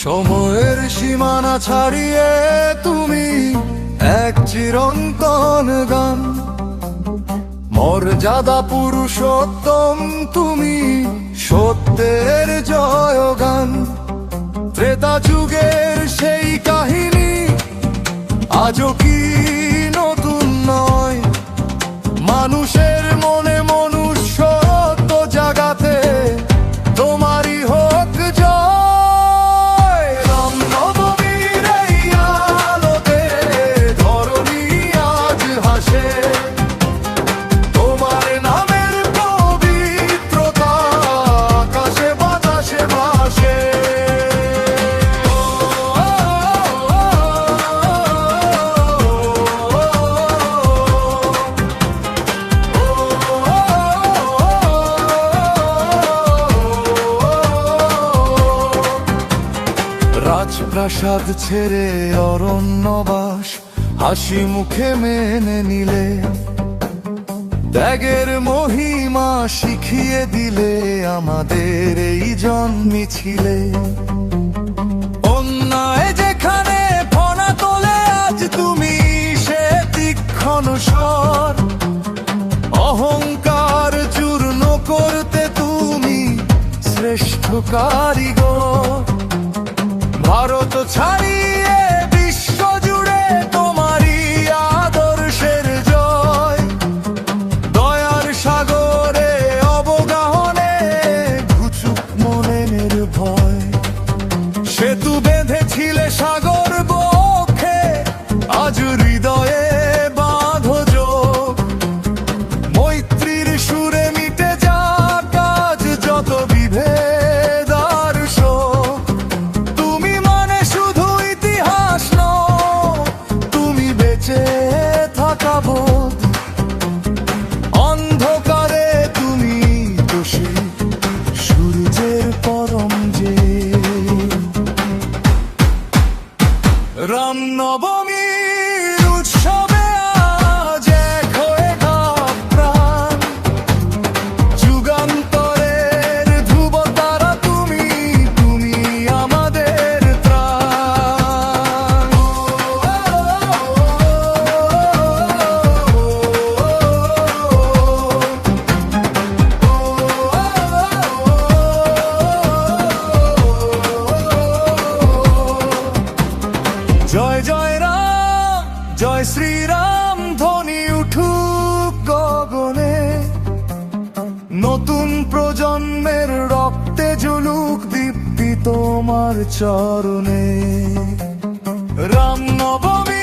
সময়ের সীমানা ছাড়িয়ে তুমি এক চিরন্তন গান, মর্যাদা পুরুষোত্তম তুমি সত্যের জয়গান। ত্রেতা যুগের সেই কাহিনী আজও কি নতুন নয়, মানুষের মনে মনুষ্যত্ব জাগাতে তোমারই হোক জয়। রামনবমীর এই আলোতে ধরণী আজ হাসে, তোমার নামের পবিত্রতা আকাশে বাতাসে ভাসে। রাজপ্রাসাদ ছেড়ে অরণ্যবাস হাসি মুখে মেনে নিলে, ত্যাগের মহিমা শিখিয়ে দিলে আমাদের এই জন্মিছিলে। অন্যায় যেখানে ফনা তোলে আজ তুমি সে তীক্ষ্ণ স্বর, অহংকার চূর্ণ করতে তুমি শ্রেষ্ঠ কারিগর। ভারত ছাড়িয়ে বিশ্ব জুড়ে তোমারই আদর্শের জয়, দয়ার সাগরে অবগাহনে ঘুচুক মনের ভয়। সেতু বেঁধেছিলে সাগর বক্ষে, আজ হৃদয়ে বাঁধো যোগ। মৈত্রীর সুরে মিটে যাক আজ যত বিভেদ আর শোক। তুমি মানে শুধু ইতিহাস নও, তুমি বেঁচে থাকা বোধ। অন্ধকারে তুমি দোষী সূর্যের পরম যে। রামনবমীর উৎসবে আজ এক হয়ে গাক প্রাণ, যুগান্তরের ধ্রুবতারা তুমি, তুমি আমাদের ত্রাণ। জয় জয় রাম, জয় শ্রীরাম ধ্বনি উঠুক গগনে। নতুন প্রজন্মের রক্তে জ্বলুক দীপ্তি তোমার চরণে। রামনবমী